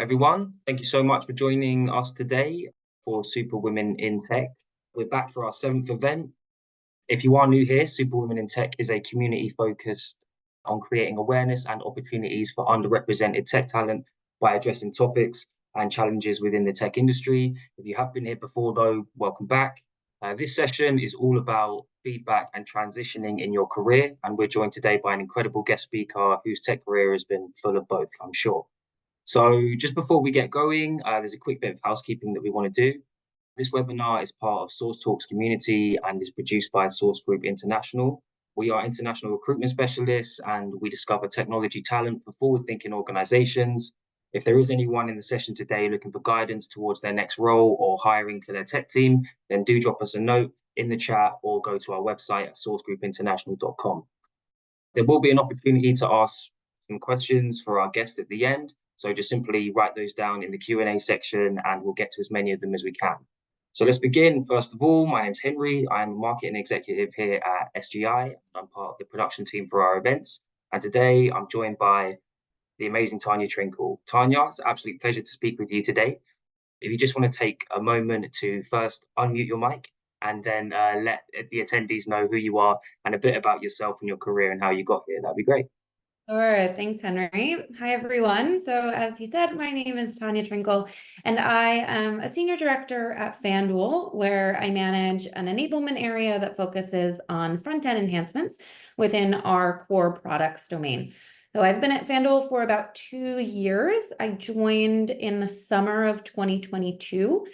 Everyone, thank you so much for joining us today for SuperWomen in Tech. We're back for our seventh event. If you are new here, SuperWomen in Tech is a community focused on creating awareness and opportunities for underrepresented tech talent by addressing topics and challenges within the tech industry. If you have been here before, though, welcome back. This session is all about feedback and transitioning in your career, and we're joined today by an incredible guest speaker whose tech career has been full of both, I'm sure. So just before we get going, there's a quick bit of housekeeping that we want to do. This webinar is part of SourceTalks community and is produced by Source Group International. We are international recruitment specialists and we discover technology talent for forward-thinking organizations. If there is anyone in the session today looking for guidance towards their next role or hiring for their tech team, then do drop us a note in the chat or go to our website at sourcegroupinternational.com. There will be an opportunity to ask some questions for our guest at the end. So just simply write those down in the Q&A section and we'll get to as many of them as we can. So let's begin. First of all, my name's Henry. I'm a marketing executive here at SGI. I'm part of the production team for our events. And today I'm joined by the amazing Tanya Trinkle. Tanya, it's an absolute pleasure to speak with you today. If you just want to take a moment to first unmute your mic and then let the attendees know who you are and a bit about yourself and your career and how you got here, that'd be great. Sure. Thanks, Henry. Hi, everyone. So as he said, my name is Tanya Trinkle, and I am a senior director at FanDuel, where I manage an enablement area that focuses on front-end enhancements within our core products domain. So I've been at FanDuel for about 2 years. I joined in the summer of 2022.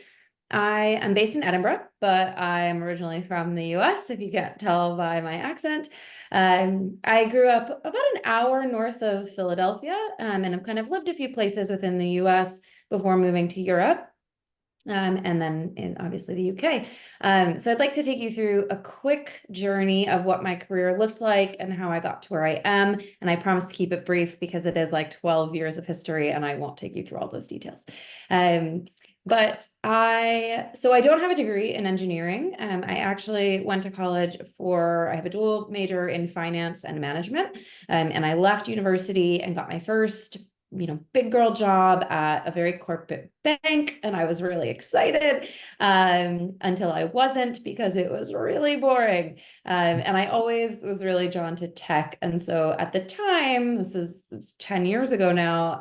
I am based in Edinburgh, but I'm originally from the US, if you can't tell by my accent. I grew up about an hour north of Philadelphia, and I've kind of lived a few places within the US before moving to Europe, and then in obviously the UK. So I'd like to take you through a quick journey of what my career looked like and how I got to where I am. And I promise to keep it brief because it is like 12 years of history and I won't take you through all those details. So I don't have a degree in engineering. I actually went to college I have a dual major in finance and management. And I left university and got my first big girl job at a very corporate bank. And I was really excited until I wasn't, because it was really boring. And I always was really drawn to tech. And so at the time, this is 10 years ago now,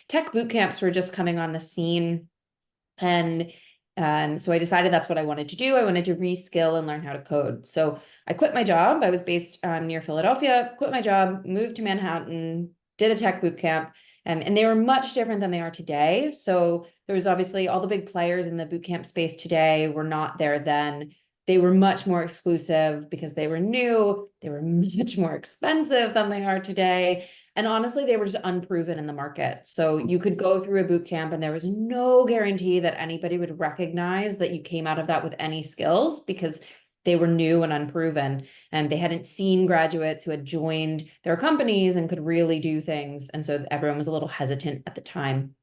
tech boot camps were just coming on the scene. And so I decided that's what I wanted to do. I wanted to reskill and learn how to code. So I quit my job. I was based near Philadelphia, quit my job, moved to Manhattan, did a tech boot camp. And they were much different than they are today. So there was obviously all the big players in the bootcamp space today were not there then. They were much more exclusive because they were new. They were much more expensive than they are today. And honestly, they were just unproven in the market. So you could go through a boot camp and there was no guarantee that anybody would recognize that you came out of that with any skills, because they were new and unproven, and they hadn't seen graduates who had joined their companies and could really do things. And so everyone was a little hesitant at the time.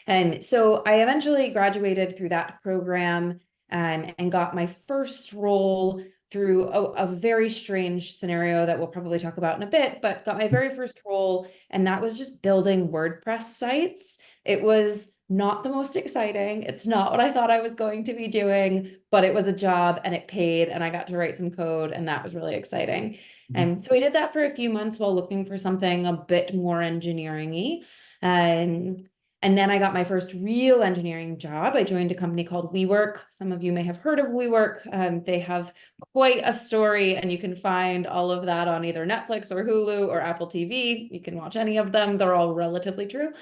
And so I eventually graduated through that program and got my first role through a very strange scenario that we'll probably talk about in a bit, but got my very first role, and that was just building WordPress sites. It was not the most exciting. It's not what I thought I was going to be doing, but it was a job and it paid, and I got to write some code, and that was really exciting. And so I did that for a few months while looking for something a bit more engineering-y. And then I got my first real engineering job. I joined a company called WeWork. Some of you may have heard of WeWork. They have quite a story, and you can find all of that on either Netflix or Hulu or Apple TV. You can watch any of them. They're all relatively true.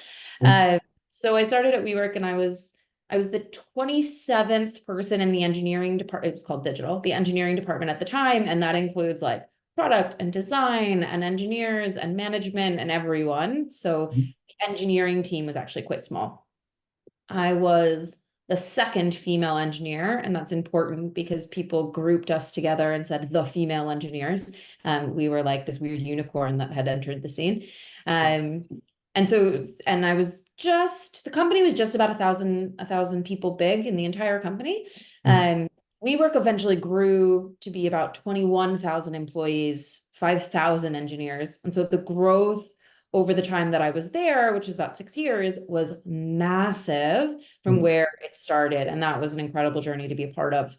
So I started at WeWork, and I was the 27th person in the engineering department. It was called digital, the engineering department at the time. And that includes like product and design and engineers and management and everyone. So the engineering team was actually quite small. I was the second female engineer, and that's important because people grouped us together and said the female engineers. We were like this weird unicorn that had entered the scene. The company was just about 1,000 people big in the entire company. WeWork eventually grew to be about 21,000 employees, 5,000 engineers. And so the growth over the time that I was there, which was about 6 years, was massive from where it started. And that was an incredible journey to be a part of.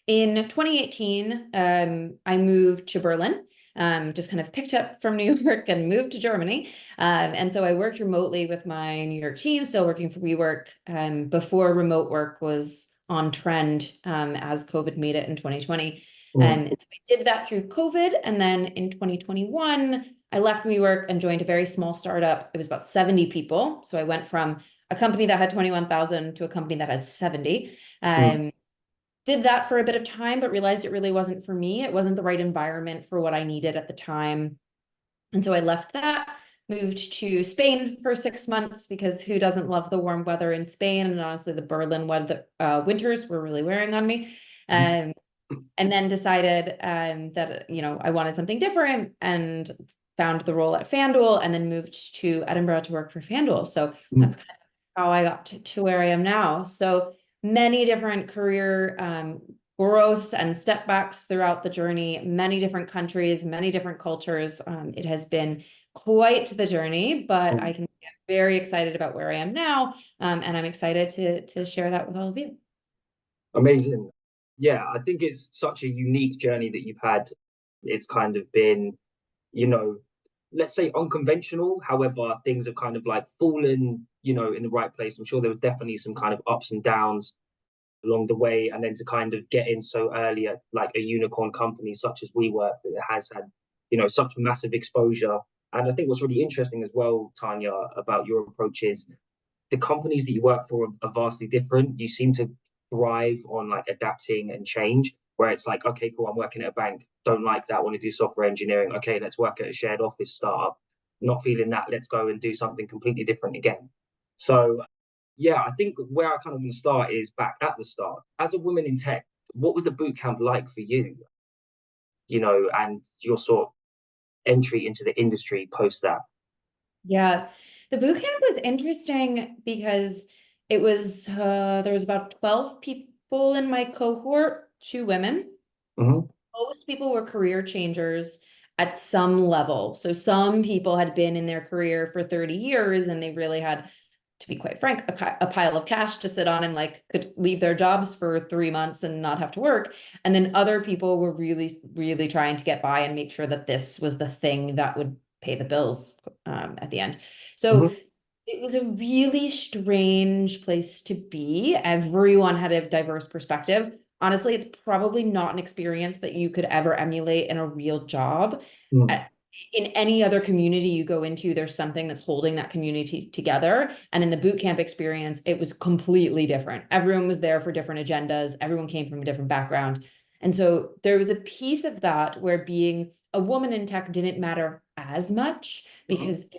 In 2018, I moved to Berlin, just kind of picked up from New York and moved to Germany. And so I worked remotely with my New York team, still working for WeWork, before remote work was on trend, as COVID made it in 2020. And so I did that through COVID. And then in 2021, I left WeWork and joined a very small startup. It was about 70 people. So I went from a company that had 21,000 to a company that had 70. Did that for a bit of time, but realized it really wasn't for me. It wasn't the right environment for what I needed at the time. And so I left that, moved to Spain for 6 months, because who doesn't love the warm weather in Spain? And honestly, the Berlin weather, winters were really wearing on me. And then decided that, I wanted something different, and found the role at FanDuel, and then moved to Edinburgh to work for FanDuel. So that's kind of how I got to where I am now. So many different career growths and step backs throughout the journey, many different countries, many different cultures. It has been quite the journey, but I can get very excited about where I am now. And I'm excited to share that with all of you. Amazing. Yeah, I think it's such a unique journey that you've had. It's kind of been, let's say unconventional. However, things have kind of like fallen, in the right place. I'm sure there was definitely some kind of ups and downs along the way, and then to kind of get in so early at like a unicorn company such as WeWork that has had, such massive exposure. And I think what's really interesting as well, Tanya, about your approach is the companies that you work for are vastly different. You seem to thrive on like adapting and change, where it's like, okay, cool, I'm working at a bank, don't like that, want to do software engineering. Okay, let's work at a shared office startup. Not feeling that, let's go and do something completely different again. So yeah, I think where I kind of want to start is back at the start. As a woman in tech, what was the boot camp like for you? And your sort of entry into the industry post that. Yeah, the boot camp was interesting because it was there was about 12 people in my cohort, 2 women. Most people were career changers at some level. So some people had been in their career for 30 years and they really had, to be quite frank, a pile of cash to sit on, and like could leave their jobs for 3 months and not have to work. And then other people were really, really trying to get by and make sure that this was the thing that would pay the bills at the end. So it was a really strange place to be. Everyone had a diverse perspective. Honestly, it's probably not an experience that you could ever emulate in a real job. In any other community you go into, there's something that's holding that community together. And in the boot camp experience, it was completely different. Everyone was there for different agendas. Everyone came from a different background. And so there was a piece of that where being a woman in tech didn't matter as much, because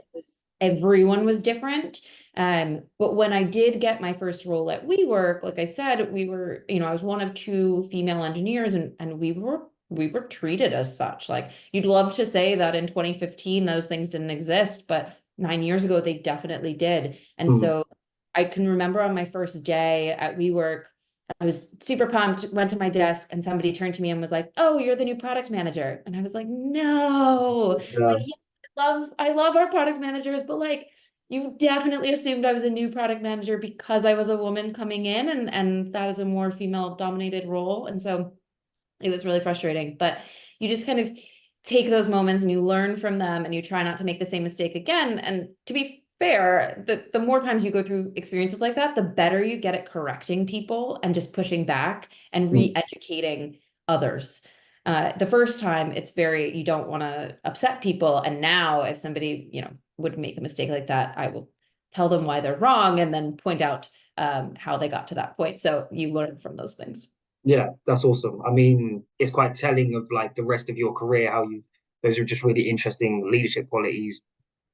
everyone was different. But when I did get my first role at WeWork, like I said, we were, I was one of 2 female engineers, and we were treated as such. Like, you'd love to say that in 2015 those things didn't exist, but 9 years ago they definitely did. And so I can remember on my first day at WeWork, I was super pumped, went to my desk, and somebody turned to me and was like, "Oh, you're the new product manager." And I was like, "No." Like, yeah, I love our product managers, but like, you definitely assumed I was a new product manager because I was a woman coming in, and that is a more female dominated role. And so it was really frustrating, but you just kind of take those moments and you learn from them, and you try not to make the same mistake again. And to be fair, the more times you go through experiences like that, the better you get at correcting people and just pushing back and re-educating others. The first time, you don't want to upset people. And now if somebody, would make a mistake like that, I will tell them why they're wrong and then point out how they got to that point. So you learn from those things. Yeah, that's awesome. I mean, it's quite telling of like the rest of your career, those are just really interesting leadership qualities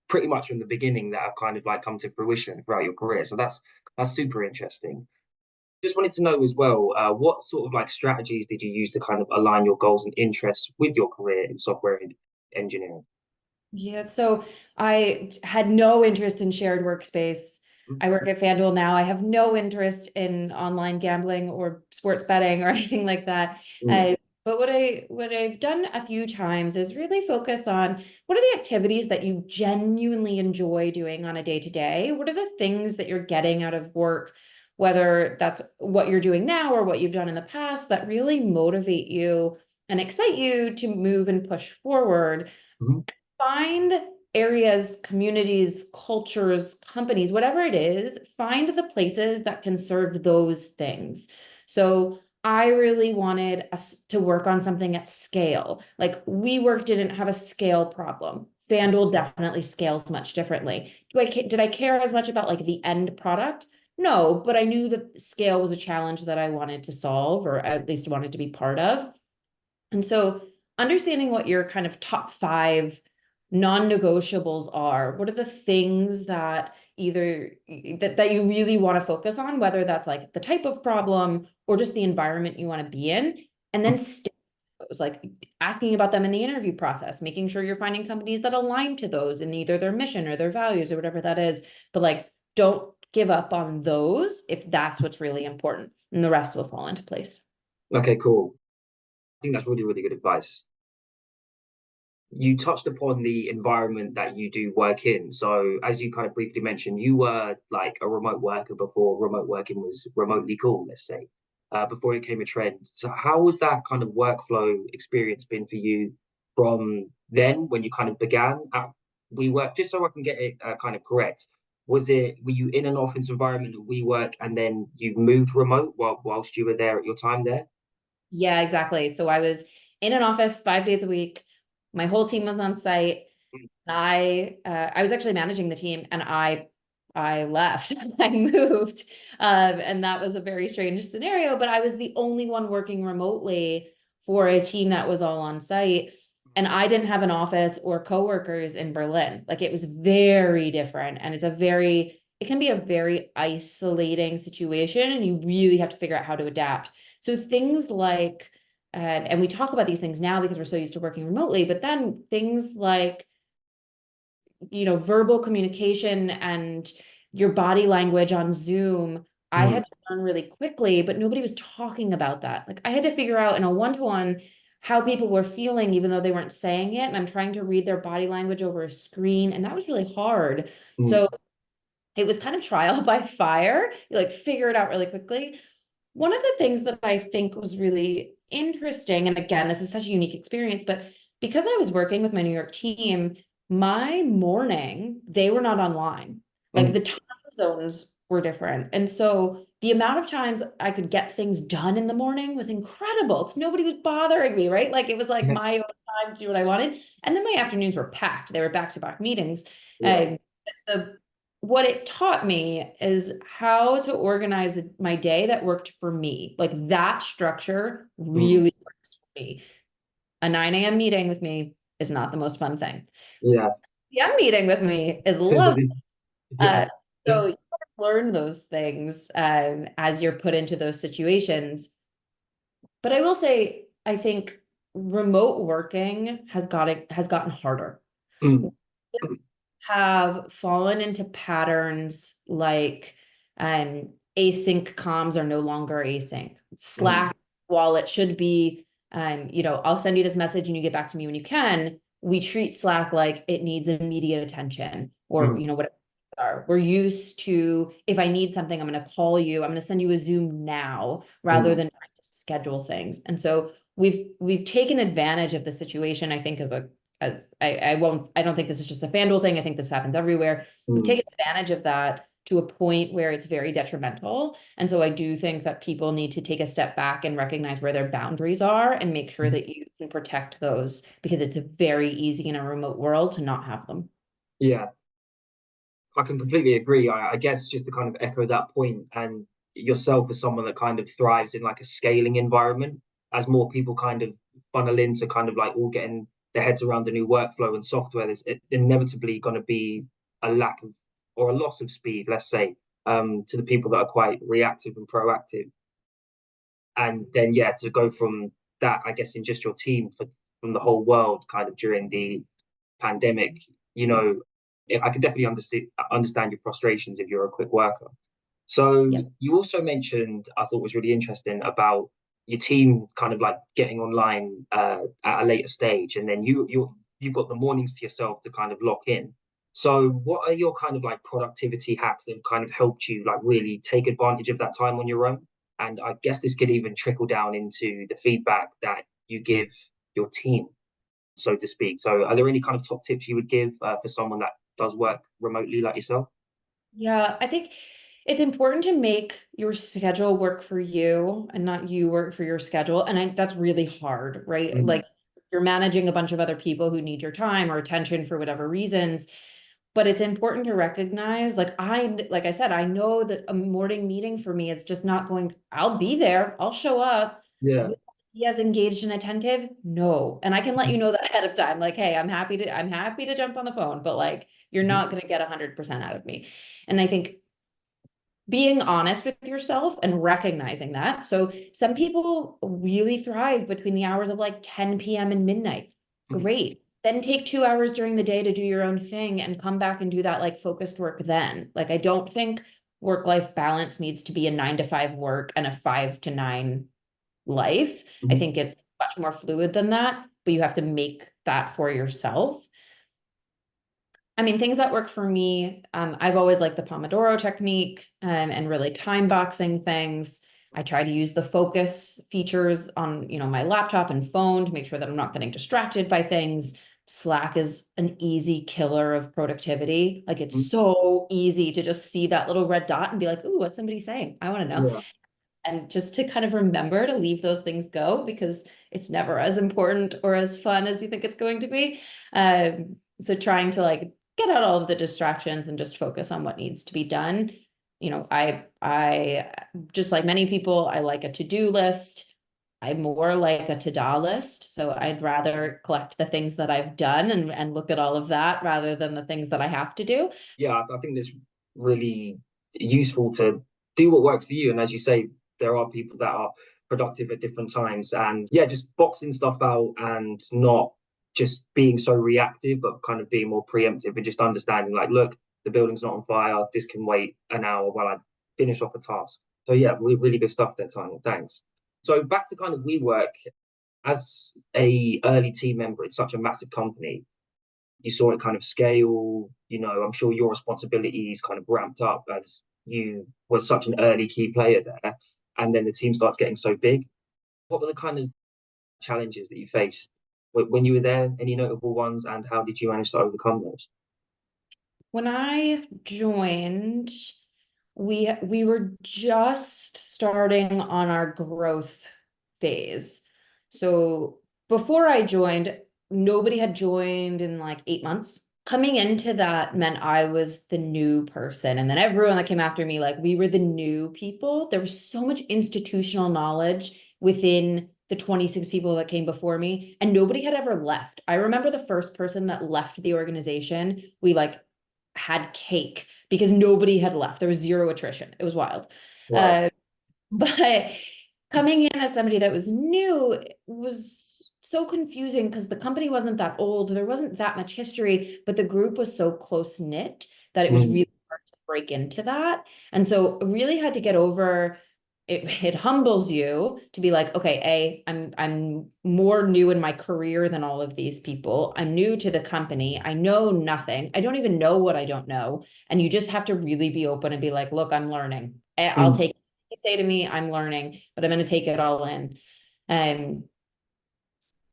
pretty much from the beginning that have kind of like come to fruition throughout your career. So that's super interesting. Just wanted to know as well, what sort of like strategies did you use to kind of align your goals and interests with your career in software engineering? Yeah, so I had no interest in shared workspace. I work at FanDuel now. I have no interest in online gambling or sports betting or anything like that. But what I've done a few times is really focus on what are the activities that you genuinely enjoy doing on a day to day? What are the things that you're getting out of work, whether that's what you're doing now or what you've done in the past, that really motivate you and excite you to move and push forward? Mhm. Find areas, communities, cultures, companies, whatever it is, find the places that can serve those things. So I really wanted us to work on something at scale. Like WeWork didn't have a scale problem. FanDuel definitely scales much differently. Did I care as much about like the end product? No, but I knew that scale was a challenge that I wanted to solve, or at least wanted to be part of. And so understanding what your kind of top five non-negotiables are, what are the things that either that you really want to focus on, whether that's like the type of problem or just the environment you want to be in, and then stick to those, like asking about them in the interview process, making sure you're finding companies that align to those in either their mission or their values or whatever that is. But like, don't give up on those if that's what's really important, and the rest will fall into place. Okay, cool. I think that's really, really good advice. You touched upon the environment that you do work in. So, as you kind of briefly mentioned, you were like a remote worker before remote working was remotely cool, let's say, before it became a trend. So, how was that kind of workflow experience been for you from then when you kind of began at WeWork? Just so I can get it kind of correct. Were you in an office environment at WeWork and then you moved remote whilst you were there at your time there? Yeah, exactly. So I was in an office 5 days a week. My whole team was on site. I was actually managing the team, and I left. I moved, and that was a very strange scenario. But I was the only one working remotely for a team that was all on site, and I didn't have an office or coworkers in Berlin. Like it was very different, and it can be a very isolating situation, and you really have to figure out how to adapt. So things like, and we talk about these things now because we're so used to working remotely, but then things like, verbal communication and your body language on Zoom, I Mm, had to learn really quickly, but nobody was talking about that. Like I had to figure out in a one-to-one how people were feeling, even though they weren't saying it. And I'm trying to read their body language over a screen. And that was really hard. mm, So it was kind of trial by fire. You like figure it out really quickly. One of the things that I think was really interesting, and again, this is such a unique experience, but because I was working with my New York team, my morning, they were not online. Like mm, the time zones were different. And so the amount of times I could get things done in the morning was incredible because nobody was bothering me, right? Like it was like yeah, my own time to do what I wanted. And then my afternoons were packed. They were back-to-back meetings. yeah. Um, the what it taught me is how to organize my day that worked for me. Like that structure Mm, really works for me. A 9 a.m. meeting with me is not the most fun thing. yeah. PM meeting with me is love. Yeah. Uh, so you learn those things as you're put into those situations. But I will say, I think remote working has gotten harder. Mm, Have fallen into patterns like async comms are no longer async. mm, Slack, while it should be, I'll send you this message and you get back to me when you can. We treat Slack like it needs immediate attention, or mm, whatever. We're used to, if I need something, I'm going to call you. I'm going to send you a Zoom now rather mm. than trying to schedule things. And so we've taken advantage of the situation, I think, as I don't think this is just a FanDuel thing. I think this happens everywhere. We've Mm, taken advantage of that to a point where it's very detrimental. And so I do think that people need to take a step back and recognize where their boundaries are and make sure mm. that you can protect those, because it's very easy in a remote world to not have them. Yeah, I can completely agree. I guess just to kind of echo that point, and yourself as someone that kind of thrives in like a scaling environment, as more people kind of funnel into kind of like all getting their heads around the new workflow and software, there's inevitably going to be a lack of or a loss of speed, let's say, to the people that are quite reactive and proactive. And then, yeah, to go from that, I guess, in just your team from the whole world kind of during the pandemic, you know, I could definitely understand your frustrations if you're a quick worker. So Yeah. you also mentioned, I thought was really interesting about your team kind of like getting online at a later stage, and then you've got the mornings to yourself to kind of lock in. So what are your kind of like productivity hacks that have kind of helped you like really take advantage of that time on your own? And I guess this could even trickle down into the feedback that you give your team, so to speak. So are there any kind of top tips you would give for someone that does work remotely like yourself? Yeah, I think it's important to make your schedule work for you and not you work for your schedule. And that's really hard, right? Mm. Like you're managing a bunch of other people who need your time or attention for whatever reasons. But it's important to recognize, like I said, I know that a morning meeting for me, it's just not going, I'll be there, I'll show up. Yeah. Will I be as engaged and attentive? No. And I can let you know that ahead of time. Like, hey, I'm happy to jump on the phone, but like you're Mhm. not going to get 100% out of me. And I think being honest with yourself and recognizing that. So some people really thrive between the hours of like 10 p.m. and midnight. Mhm. Great. Then take 2 hours during the day to do your own thing and come back and do that like focused work then. Like I don't think work-life balance needs to be a 9 to 5 work and a 5 to 9 life. I Mhm. think it's much more fluid than that, but you have to make that for yourself. I mean, things that work for me, I've always liked the Pomodoro technique, and really time boxing things. I try to use the focus features on, my laptop and phone to make sure that I'm not getting distracted by things. Slack is an easy killer of productivity. Like it's Mhm. so easy to just see that little red dot and be like, ooh, what's somebody saying? I want to know. Yeah. And just to kind of remember to leave those things go because it's never as important or as fun as you think it's going to be. So trying to like get out all of the distractions and just focus on what needs to be done. I just like many people, I like a to-do list. I'm more like a to-do list. So I'd rather collect the things that I've done and look at all of that rather than the things that I have to do. Yeah, I think it's really useful to do what works for you. And as you say, there are people that are productive at different times. And yeah, just boxing stuff out and not just being so reactive, but kind of being more preemptive and just understanding like, look, the building's not on fire. This can wait an hour while I finish off a task. So yeah, really, really good stuff there, Tanya. Thanks. So back to kind of WeWork, as a early team member, it's such a massive company. You saw it kind of scale. I'm sure your responsibilities kind of ramped up as you were such an early key player there, and then the team starts getting so big. What were the kind of challenges that you faced when you were there? Any notable ones, and how did you manage to overcome those? When I joined, we were just starting on our growth phase. So before I joined, nobody had joined in like 8 months. Coming into that meant I was the new person. And then everyone that came after me, like we were the new people. There was so much institutional knowledge within the 26 people that came before me, and nobody had ever left. I remember the first person that left the organization, we like had cake because nobody had left. There was zero attrition. It was wild. Wow. Uh, but coming in as somebody that was new was so confusing because the company wasn't that old. There wasn't that much history, but the group was so close knit that it was Mm. really hard to break into that. And so really had to get over it humbles you to be like, okay, I'm more new in my career than all of these people. I'm new to the company. I know nothing. I don't even know what I don't know. And you just have to really be open and be like, look, I'm learning. I'll Mm. take you say to me, I'm learning, but I'm going to take it all in. And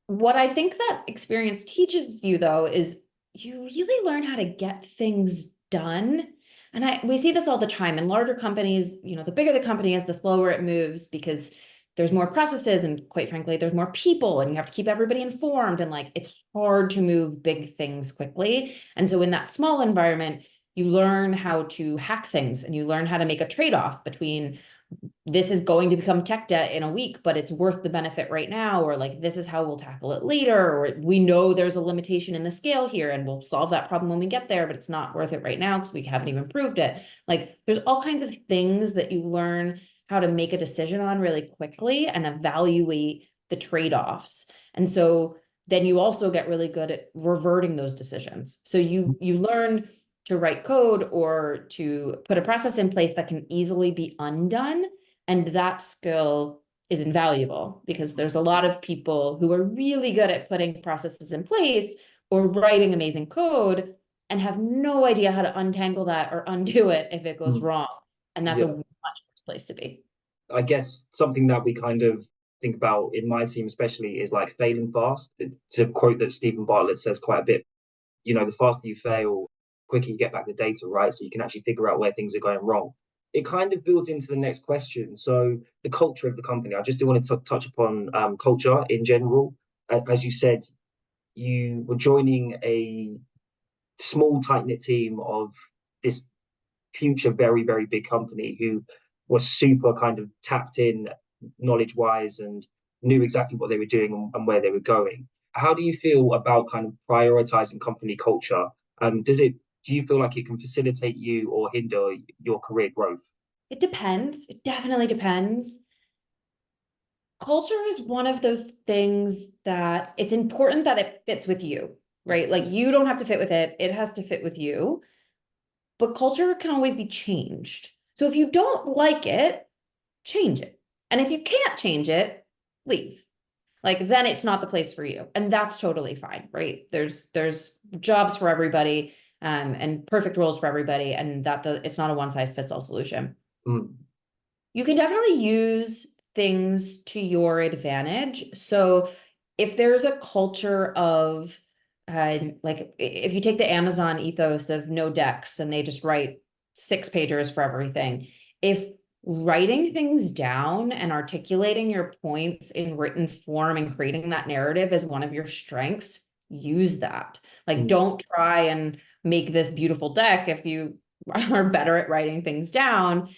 what I think that experience teaches you though is you really learn how to get things done. And we see this all the time in larger companies, the bigger the company is, the slower it moves because there's more processes and quite frankly, there's more people and you have to keep everybody informed and like it's hard to move big things quickly. And so in that small environment, you learn how to hack things and you learn how to make a trade-off between this is going to become tech debt in a week, but it's worth the benefit right now, or like this is how we'll tackle it later, or we know there's a limitation in the scale here and we'll solve that problem when we get there, but it's not worth it right now because we haven't even proved it. Like there's all kinds of things that you learn how to make a decision on really quickly and evaluate the trade-offs. And so then you also get really good at reverting those decisions. So you learn to write code or to put a process in place that can easily be undone, and that skill is invaluable, because there's a lot of people who are really good at putting processes in place or writing amazing code and have no idea how to untangle that or undo it if it goes Mm. wrong. And that's a Yeah. much worse place to be. I guess something that we kind of think about in my team, especially, is like failing fast. It's a quote that Stephen Bartlett says quite a bit. The faster you fail, quicker you get back the data, right? So you can actually figure out where things are going wrong. It kind of builds into the next question. So the culture of the company. I just do want to touch upon culture in general. As you said, you were joining a small, tight knit team of this future, very, very big company who was super kind of tapped in knowledge wise and knew exactly what they were doing and where they were going. How do you feel about kind of prioritizing company culture? Do you feel like it can facilitate you or hinder your career growth? It depends. It definitely depends. Culture is one of those things that it's important that it fits with you, right? Like, you don't have to fit with it. It has to fit with you. But culture can always be changed. So if you don't like it, change it. And if you can't change it, leave. Like, then it's not the place for you. And that's totally fine, right? There's jobs for everybody, and perfect roles for everybody. And it's not a one size fits all solution. Mm. You can definitely use things to your advantage. So if there's a culture of, like, if you take the Amazon ethos of no decks and they just write 6 pagers for everything, if writing things down and articulating your points in written form and creating that narrative is one of your strengths, use that. Like, Mm. don't try and make this beautiful deck if you are better at writing things down.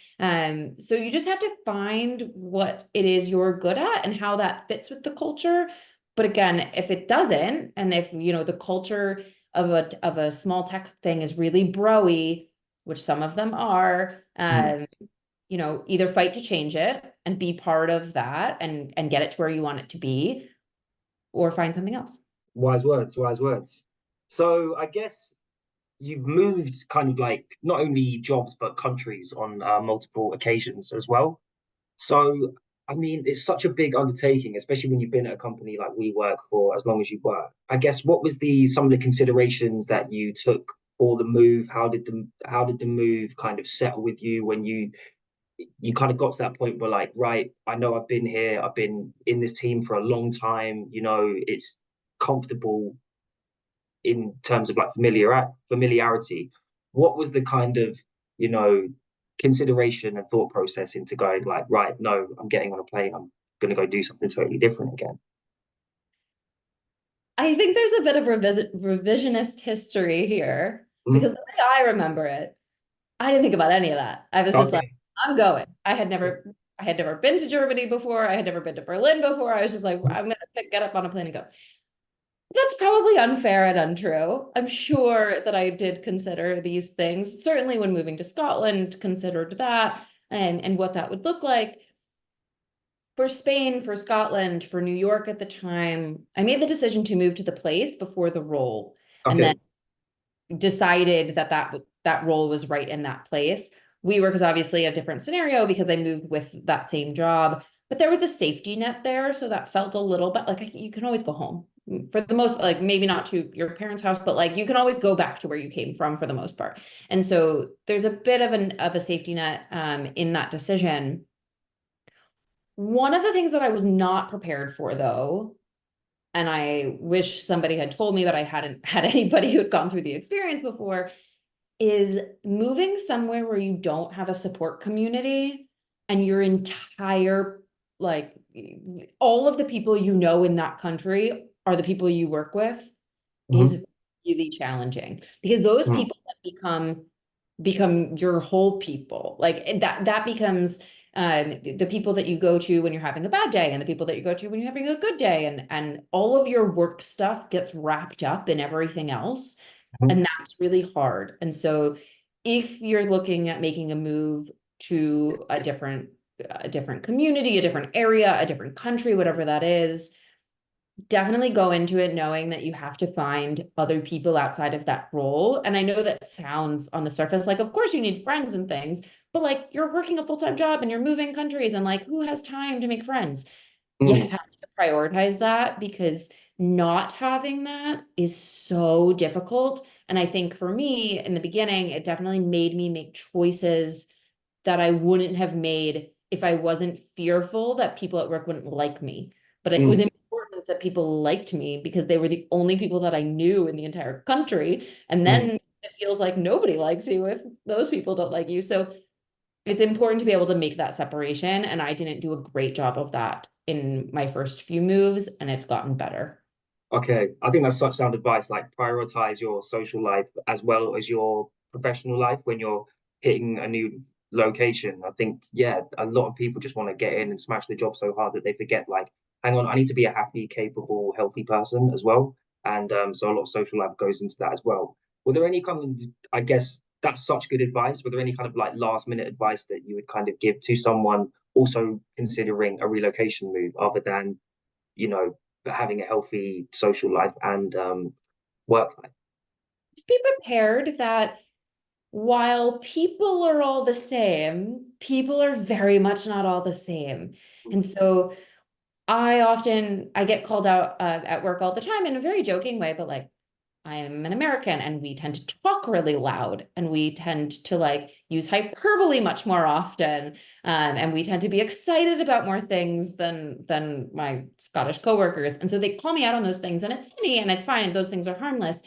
So you just have to find what it is you're good at and how that fits with the culture. But again, if it doesn't, and if the culture of a small tech thing is really bro-y, which some of them are, Mm. either fight to change it and be part of that and get it to where you want it to be, or find something else. Wise words, wise words. So I guess you've moved kind of like not only jobs but countries on multiple occasions as well. So, I mean, it's such a big undertaking, especially when you've been at a company like we work for as long as you were. I guess what was some of the considerations that you took for the move? How did the move kind of settle with you when you kind of got to that point where, like, right, I know I've been here, I've been in this team for a long time, it's comfortable in terms of like familiarity. What was the kind of, you know, consideration and thought process into going like, right, no, I'm getting on a plane, I'm gonna go do something totally different again? I think there's a bit of revisionist history here, because Mhm. the way I remember it, I didn't think about any of that. I was just like, Okay. I'm going. I had never been to Germany before. I had never been to Berlin before. I was just like, I'm gonna get up on a plane and go. That's probably unfair and untrue. I'm sure that I did consider these things. Certainly when moving to Scotland, considered that and what that would look like. For Spain, for Scotland, for New York at the time, I made the decision to move to the place before the role, and then Okay. decided that role was right in that place. WeWork is obviously a different scenario because I moved with that same job, but there was a safety net there, so that felt a little bit like you can always go home for the most, like, maybe not to your parents' house, but like you can always go back to where you came from for the most part. And so there's a bit of a safety net in that decision. One of the things that I was not prepared for, though, and I wish somebody had told me, but I hadn't had anybody who had gone through the experience before, is moving somewhere where you don't have a support community and your entire, like, all of the people in that country are the people you work with, is Mhm. really challenging, because those Mhm. people that become your whole people, like that becomes the people that you go to when you're having a bad day and the people that you go to when you're having a good day, and all of your work stuff gets wrapped up in everything else, Mhm. and that's really hard. And so if you're looking at making a move to a different community, a different area, a different country, whatever that is, definitely go into it knowing that you have to find other people outside of that role. And I know that sounds on the surface like, of course you need friends and things, but like you're working a full-time job and you're moving countries and like who has time to make friends? You Mm, have to prioritize that because not having that is so difficult. And I think for me in the beginning, it definitely made me make choices that I wouldn't have made if I wasn't fearful that people at work wouldn't like me. But it was mm, important that people liked me because they were the only people that I knew in the entire country. And mm. then it feels like nobody likes you if those people don't like you. So it's important to be able to make that separation. And I didn't do a great job of that in my first few moves, and it's gotten better. Okay, I think that's such sound advice. Like prioritize your social life as well as your professional life when you're hitting a new location. I think, yeah, a lot of people just want to get in and smash the job so hard that they forget, like, hang on, I need to be a happy, capable, healthy person as well. And so a lot of social life goes into that as well. Were there any kind of, I guess that's such good advice. Were there any kind of like last minute advice that you would kind of give to someone also considering a relocation move other than, you know, having a healthy social life and work life? Just be prepared that while people are all the same, people are very much not all the same. And so I get called out at work all the time in a very joking way, but like I'm an American and we tend to talk really loud and we tend to like use hyperbole much more often. And we tend to be excited about more things than my Scottish coworkers. And so they call me out on those things and it's funny and it's fine and those things are harmless.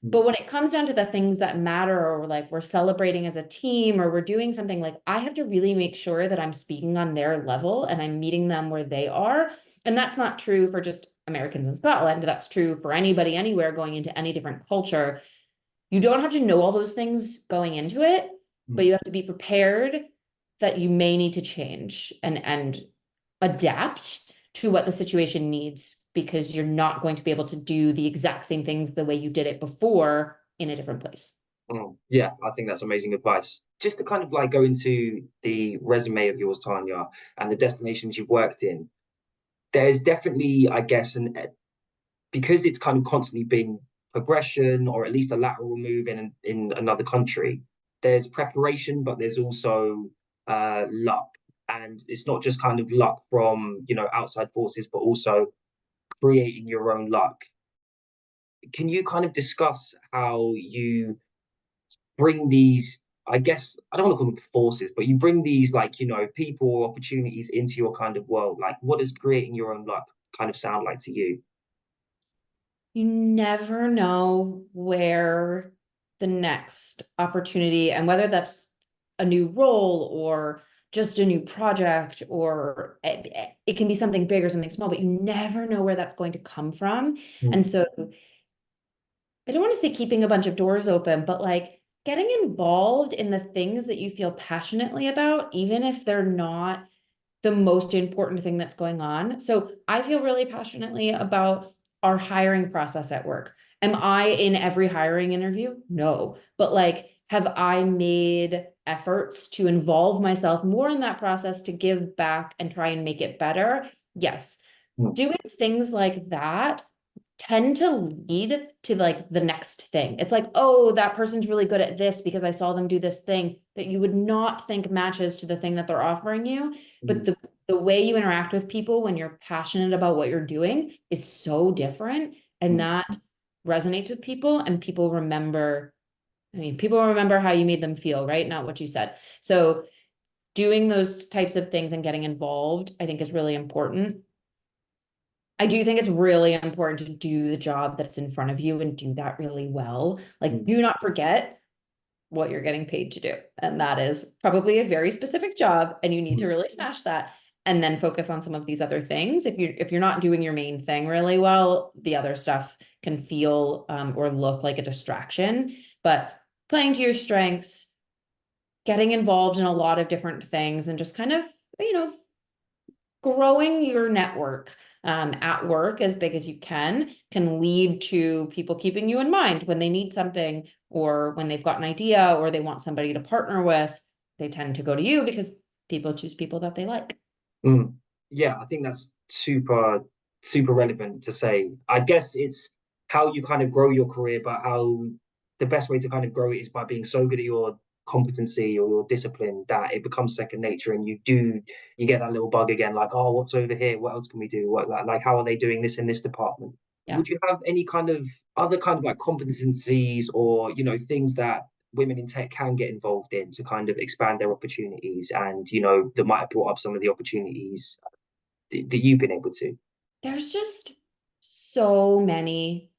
But when it comes down to the things that matter, or like we're celebrating as a team, or we're doing something, like I have to really make sure that I'm speaking on their level and I'm meeting them where they are. And that's not true for just Americans in Scotland. That's true for anybody, anywhere going into any different culture. You don't have to know all those things going into it, but you have to be prepared that you may need to change and adapt to what the situation needs because you're not going to be able to do the exact same things the way you did it before in a different place. Yeah, I think that's amazing advice. Just to kind of like go into the resume of yours, Tanya, and the destinations you've worked in, there's definitely, I guess, because it's kind of constantly been progression or at least a lateral move in another country. There's preparation, but there's also luck, and it's not just kind of luck from outside forces, but also creating your own luck. Can you kind of discuss how you bring these, I guess I don't want to call them forces, but you bring these like, people or opportunities into your kind of world? Like what does creating your own luck kind of sound like to you? You never know where the next opportunity, and whether that's a new role or just a new project, or it can be something big or something small, but you never know where that's going to come from. And Mm, so I don't want to say keeping a bunch of doors open, but like getting involved in the things that you feel passionately about, even if they're not the most important thing that's going on. So I feel really passionately about our hiring process at work. Am I in every hiring interview? No. But like, have I made efforts to involve myself more in that process to give back and try and make it better? Yes. mm, Doing things like that tend to lead to like the next thing. It's like, oh, that person's really good at this because I saw them do this thing that you would not think matches to the thing that they're offering you. But mm, the way you interact with people when you're passionate about what you're doing is so different. And mm, that resonates with people, and people remember, I mean, people remember how you made them feel, right? Not what you said. So doing those types of things and getting involved, I think is really important. I do think it's really important to do the job that's in front of you and do that really well. Like, mm, do not forget what you're getting paid to do. And that is probably a very specific job, and you need to mm, really smash that and then focus on some of these other things. If you're not doing your main thing really well, the other stuff can feel or look like a distraction. But playing to your strengths, getting involved in a lot of different things, and just kind of, you know, growing your network at work as big as you can lead to people keeping you in mind when they need something, or when they've got an idea or they want somebody to partner with. They tend to go to you because people choose people that they like. mm. Yeah, I think that's super. super relevant to say. I guess it's how you kind of grow your career, but how the best way to kind of grow it is by being so good at your competency or your discipline that it becomes second nature, and you get that little bug again, like, oh, what's over here? What else can we do? What, like how are they doing this in this department? Yeah. Would you have any kind of other kind of like competencies or things that women in tech can get involved in to kind of expand their opportunities, and that might have brought up some of the opportunities that you've been able to? There's just so many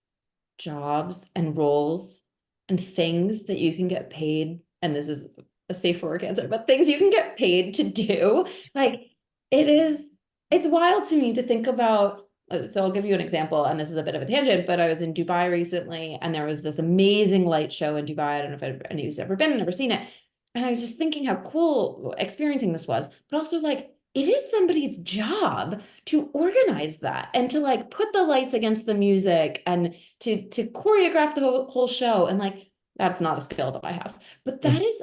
jobs and roles and things that you can get paid, and this is a safe for work answer, but things you can get paid to do. Like it's wild to me to think about. So I'll give you an example, and this is a bit of a tangent, but I was in Dubai recently, and there was this amazing light show in Dubai. I don't know if anybody's ever been, never seen it. And I was just thinking how cool experiencing this was, but also like it is somebody's job to organize that and to like put the lights against the music and to choreograph the whole show. And like that's not a skill that I have, but that is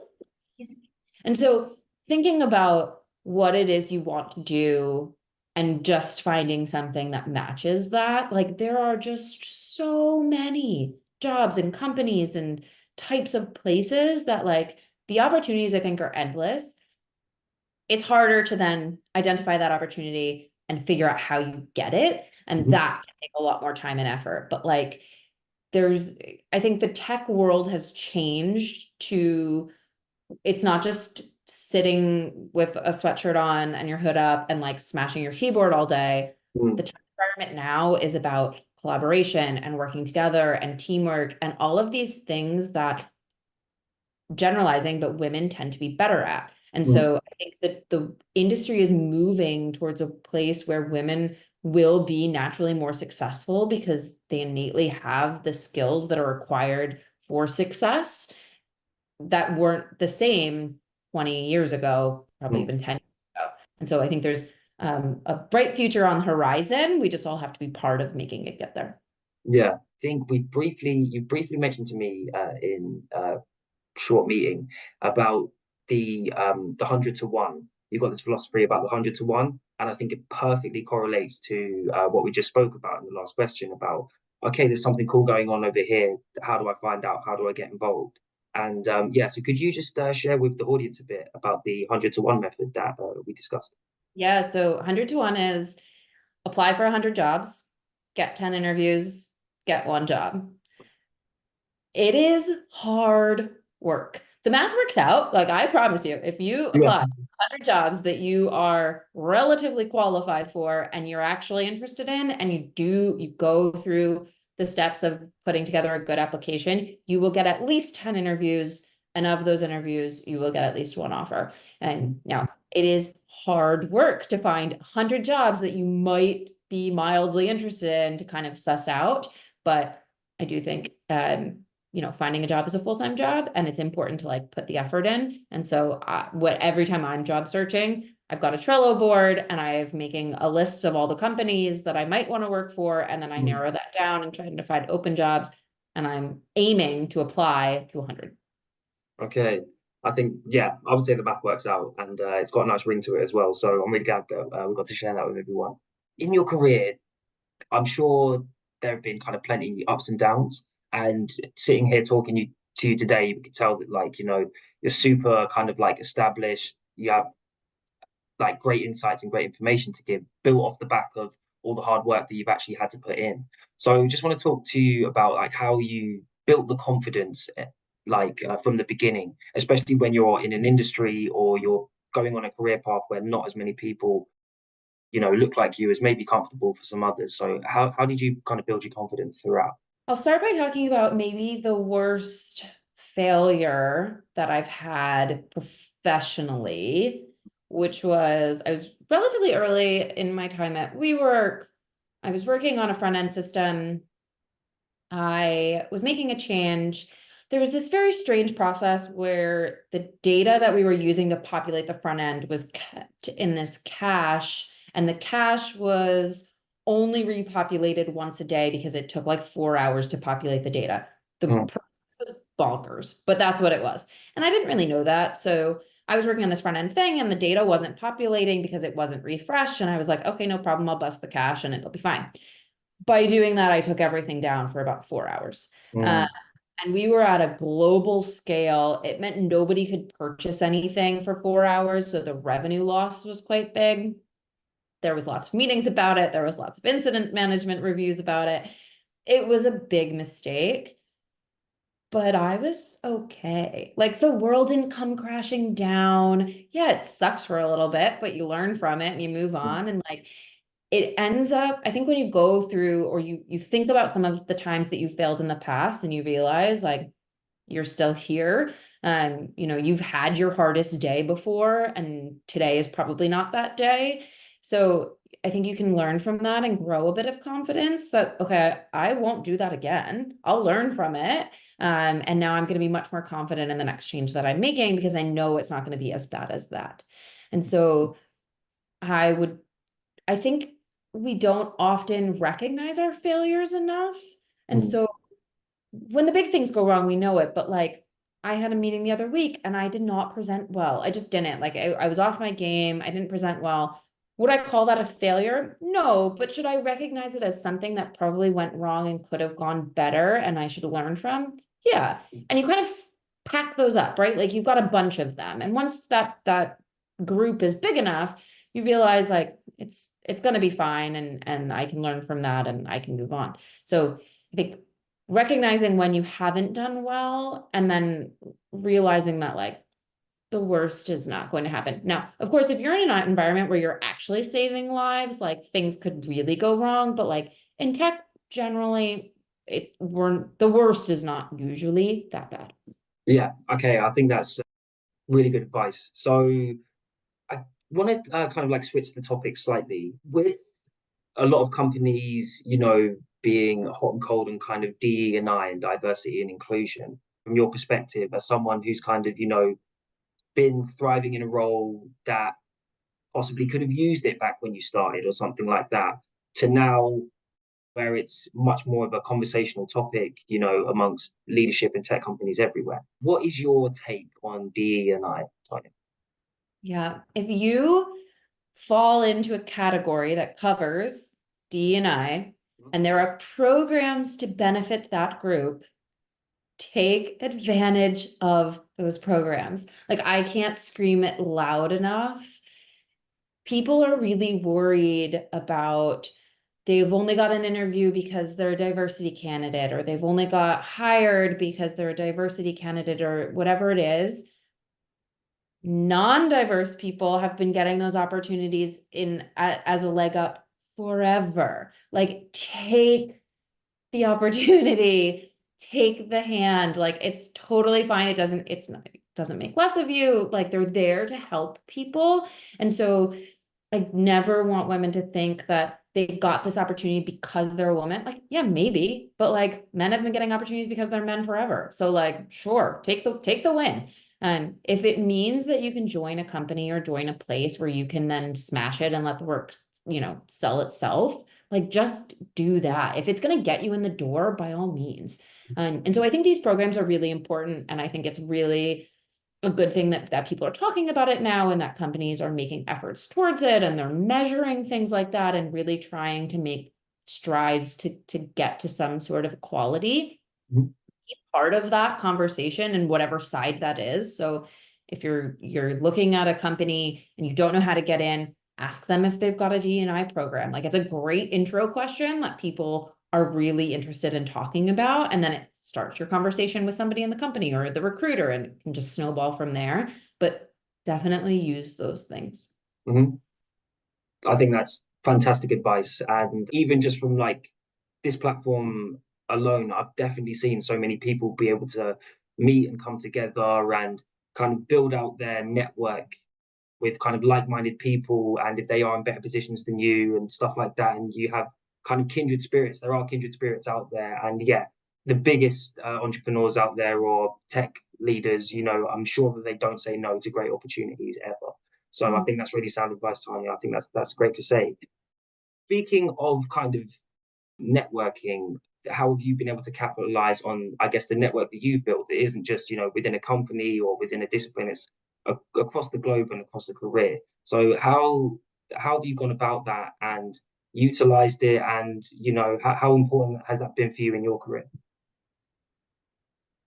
easy. And so thinking about what it is you want to do and just finding something that matches that, like there are just so many jobs and companies and types of places that like the opportunities I think are endless. It's harder to then identify that opportunity and figure out how you get it. And that can take a lot more time and effort. But like I think the tech world has changed to, it's not just sitting with a sweatshirt on and your hood up and like smashing your keyboard all day. The tech environment now is about collaboration and working together and teamwork and all of these things that, generalizing, but women tend to be better at. And so I think that the industry is moving towards a place where women will be naturally more successful because they innately have the skills that are required for success that weren't the same 20 years ago, probably even 10 years ago. And so I think there's a bright future on the horizon. We just all have to be part of making it get there. Yeah, I think you briefly mentioned to me in short meeting about the 100 to 1. You've got this philosophy about the 100 to 1, and I think it perfectly correlates to what we just spoke about in the last question about, okay, there's something cool going on over here. How do I find out? How do I get involved? And yeah, so could you just share with the audience a bit about the 100 to 1 method that we discussed? Yeah, so 100 to 1 is apply for 100 jobs, get 10 interviews, get one job. It is hard work. The math works out. Like I promise you, if you Yeah. apply 100 jobs that you are relatively qualified for and you're actually interested in, and you go through the steps of putting together a good application, you will get at least 10 interviews. And of those interviews, you will get at least one offer. And now it is hard work to find 100 jobs that you might be mildly interested in to kind of suss out. But I do think, finding a job is a full-time job, and it's important to like put the effort in. And so every time I'm job searching, I've got a Trello board and I'm making a list of all the companies that I might want to work for. And then I narrow that down and trying to find open jobs. And I'm aiming to apply to 100. Okay. I think, yeah, I would say the math works out, and it's got a nice ring to it as well. So I'm really glad that we got to share that with everyone. In your career, I'm sure there have been kind of plenty ups and downs. And sitting here talking to you today, you can tell that you're super kind of like established. You have like great insights and great information to give, built off the back of all the hard work that you've actually had to put in. So I just want to talk to you about like how you built the confidence from the beginning, especially when you're in an industry or you're going on a career path where not as many people look like you as maybe comfortable for some others. So how did you kind of build your confidence throughout? I'll start by talking about maybe the worst failure that I've had professionally, which was I was relatively early in my time at WeWork. I was working on a front end system. I was making a change. There was this very strange process where the data that we were using to populate the front end was kept in this cache, and the cache was only repopulated once a day because it took like 4 hours to populate the data. The process was bonkers, but that's what it was. And I didn't really know that. So I was working on this front end thing and the data wasn't populating because it wasn't refreshed. And I was like, okay, no problem. I'll bust the cache and it'll be fine. By doing that, I took everything down for about 4 hours. And we were at a global scale. It meant nobody could purchase anything for 4 hours. So the revenue loss was quite big. There was lots of meetings about it. There was lots of incident management reviews about it. It was a big mistake, but I was okay. Like the world didn't come crashing down. Yeah, it sucked for a little bit, but you learn from it and you move on. And like it ends up, I think when you go through or you think about some of the times that you failed in the past and you realize like you're still here. You've had your hardest day before, and today is probably not that day. So I think you can learn from that and grow a bit of confidence that, okay, I won't do that again. I'll learn from it. And now I'm going to be much more confident in the next change that I'm making because I know it's not going to be as bad as that. And so I think we don't often recognize our failures enough. And so when the big things go wrong, we know it, but like I had a meeting the other week and I did not present well. I just didn't. Like I was off my game. I didn't present well. Would I call that a failure? No, but should I recognize it as something that probably went wrong and could have gone better and I should learn from? Yeah. And you kind of pack those up, right? Like you've got a bunch of them. And once that group is big enough, you realize like it's going to be fine and I can learn from that and I can move on. So I think recognizing when you haven't done well and then realizing that like the worst is not going to happen. Now, of course, if you're in an environment where you're actually saving lives, like things could really go wrong, but like in tech, generally the worst is not usually that bad. Yeah, okay, I think that's really good advice. So I want to kind of like switch the topic slightly. With a lot of companies, being hot and cold on kind of DE&I and diversity and inclusion, from your perspective, as someone who's kind of, been thriving in a role that possibly could have used it back when you started or something like that, to now where it's much more of a conversational topic, amongst leadership and tech companies everywhere. What is your take on DE&I, Tanya? Yeah, if you fall into a category that covers D&I, and there are programs to benefit that group, take advantage of those programs. Like I can't scream it loud enough. People are really worried about they've only got an interview because they're a diversity candidate, or they've only got hired because they're a diversity candidate, or whatever it is. Non-diverse people have been getting those opportunities as a leg up forever. Like take the opportunity, take the hand. Like it's totally fine. It doesn't make less of you. Like they're there to help people. And so I never want women to think that they got this opportunity because they're a woman. Like, yeah, maybe, but like men have been getting opportunities because they're men forever. So like, sure, take the win. If it means that you can join a company or join a place where you can then smash it and let the work, sell itself, like just do that. If it's going to get you in the door, by all means. And so I think these programs are really important. And I think it's really a good thing that people are talking about it now and that companies are making efforts towards it and they're measuring things like that and really trying to make strides to get to some sort of equality. Mhm. Be part of that conversation and whatever side that is. So if you're looking at a company and you don't know how to get in, ask them if they've got a D&I program. Like it's a great intro question that people are really interested in talking about. And then it starts your conversation with somebody in the company or the recruiter and it can just snowball from there. But definitely use those things. Mm-hmm. I think that's fantastic advice. And even just from like this platform alone, I've definitely seen so many people be able to meet and come together and kind of build out their network with kind of like-minded people. And if they are in better positions than you and stuff like that, and you have kind of kindred spirits, there are kindred spirits out there. And yeah, the biggest entrepreneurs out there or tech leaders, I'm sure that they don't say no to great opportunities ever. So I think that's really sound advice, Tanya. I think that's great to say. Speaking of kind of networking, how have you been able to capitalize on, I guess, the network that you've built that isn't just, within a company or within a discipline, it's across the globe and across the career. So how have you gone about that and utilized it? And how important has that been for you in your career?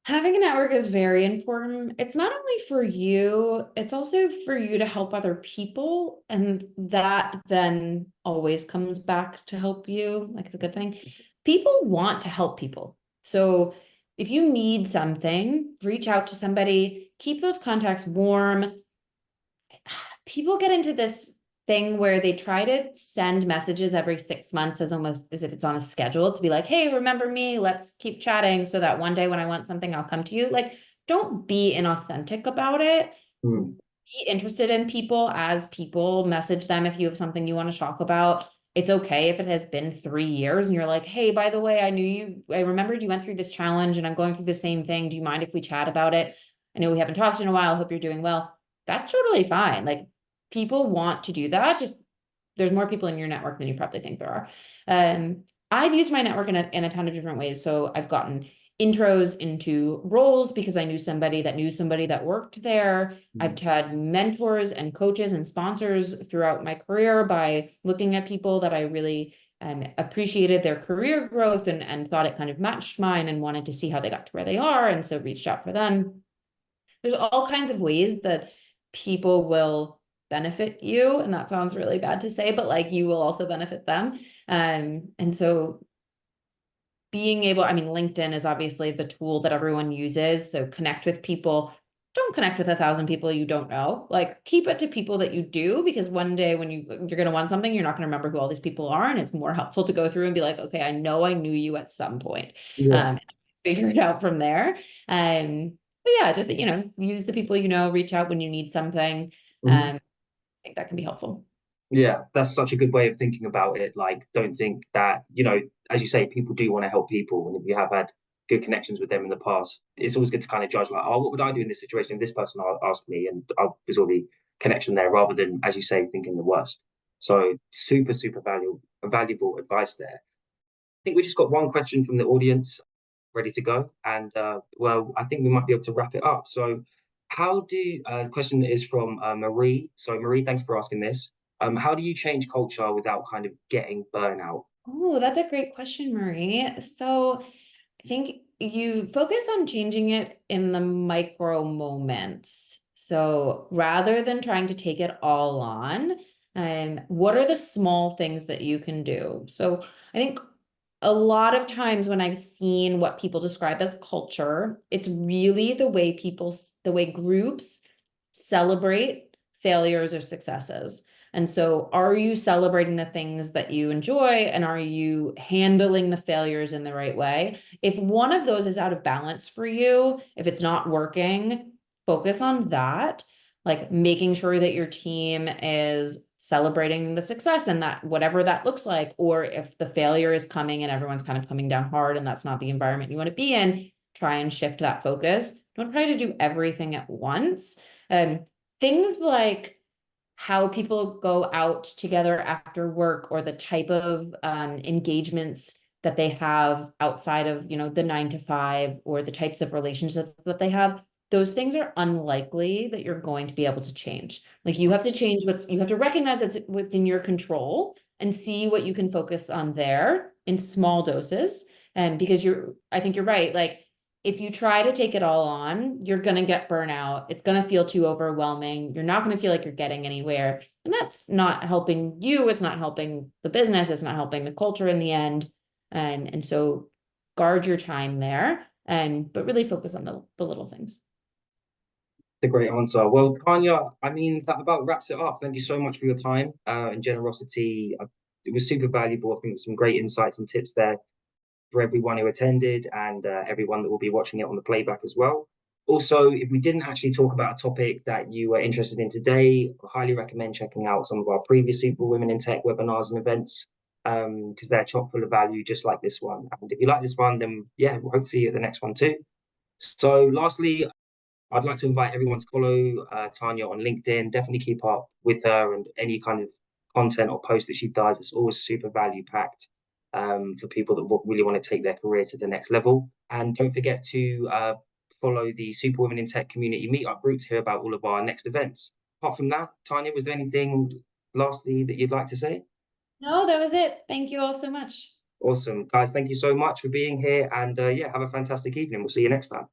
Having a network is very important. It's not only for you, it's also for you to help other people. And that then always comes back to help you. Like, it's a good thing. People want to help people. So if you need something, reach out to somebody, keep those contacts warm. People get into this thing where they try to send messages every 6 months as almost as if it's on a schedule to be like, hey, remember me, let's keep chatting so that one day when I want something, I'll come to you. Like, don't be inauthentic about it. Mm. Be interested in people as people, message them if you have something you want to talk about. It's okay if it has been 3 years and you're like, hey, by the way, I remembered you went through this challenge and I'm going through the same thing. Do you mind if we chat about it? I know we haven't talked in a while. Hope you're doing well. That's totally fine. Like, people want to do that. Just there's more people in your network than you probably think there are. I've used my network in a ton of different ways. So I've gotten intros into roles because I knew somebody that worked there. I've had mentors and coaches and sponsors throughout my career by looking at people that I really appreciated their career growth and thought it kind of matched mine and wanted to see how they got to where they are. And so reached out for them. There's all kinds of ways that people will benefit you. And that sounds really bad to say, but like, you will also benefit them. And so being able, I mean, LinkedIn is obviously the tool that everyone uses. So connect with people. Don't connect with 1,000 people you don't know. Like, keep it to people that you do, because one day when you're going to want something, you're not going to remember who all these people are. And it's more helpful to go through and be like, okay, I know I knew you at some point. Yeah. Figure it out from there. But yeah, just, use the people reach out when you need something. Mhm. I think that can be helpful. Yeah, that's such a good way of thinking about it. Like, don't think that, as you say, people do want to help people. And if you have had good connections with them in the past, it's always good to kind of judge, like, oh, what would I do in this situation if this person asked me? And there's already connection there, rather than, as you say, thinking the worst. So super, super valuable advice there. I think we just got one question from the audience ready to go. And well, I think we might be able to wrap it up. So the question is from Marie. So Marie, thanks for asking this. How do you change culture without kind of getting burnout? Oh, that's a great question, Marie. So I think you focus on changing it in the micro moments. So rather than trying to take it all on, what are the small things that you can do? So I think a lot of times when I've seen what people describe as culture, it's really the way groups celebrate failures or successes. And so, are you celebrating the things that you enjoy, and are you handling the failures in the right way? If one of those is out of balance for you, if it's not working, focus on that, like making sure that your team is celebrating the success and that whatever that looks like. Or if the failure is coming and everyone's kind of coming down hard and that's not the environment you want to be in, try and shift that focus. Don't try to do everything at once. Things like how people go out together after work, or the type of engagements that they have outside of the 9 to 5, or the types of relationships that they have, those things are unlikely that you're going to be able to change. Like, you have to change you have to recognize it's within your control and see what you can focus on there in small doses. And because I think you're right. Like, if you try to take it all on, you're going to get burnout. It's going to feel too overwhelming. You're not going to feel like you're getting anywhere. And that's not helping you. It's not helping the business. It's not helping the culture in the end. And so guard your time there, but really focus on the little things. A great answer. Well, Tanya, I mean, that about wraps it up. Thank you so much for your time and generosity. It was super valuable. I think some great insights and tips there for everyone who attended, and everyone that will be watching it on the playback as well. Also, if we didn't actually talk about a topic that you were interested in today, I highly recommend checking out some of our previous Super Women in Tech webinars and events, because they're chock full of value, just like this one. And if you like this one, then yeah, we hope to see you at the next one too. So lastly, I'd like to invite everyone to follow Tanya on LinkedIn. Definitely keep up with her and any kind of content or post that she does. It's always super value packed for people that really want to take their career to the next level. And don't forget to follow the Superwomen in Tech community meetup group to hear about all of our next events. Apart from that, Tanya, was there anything lastly that you'd like to say? No, that was it. Thank you all so much. Awesome. Guys, thank you so much for being here. And yeah, have a fantastic evening. We'll see you next time.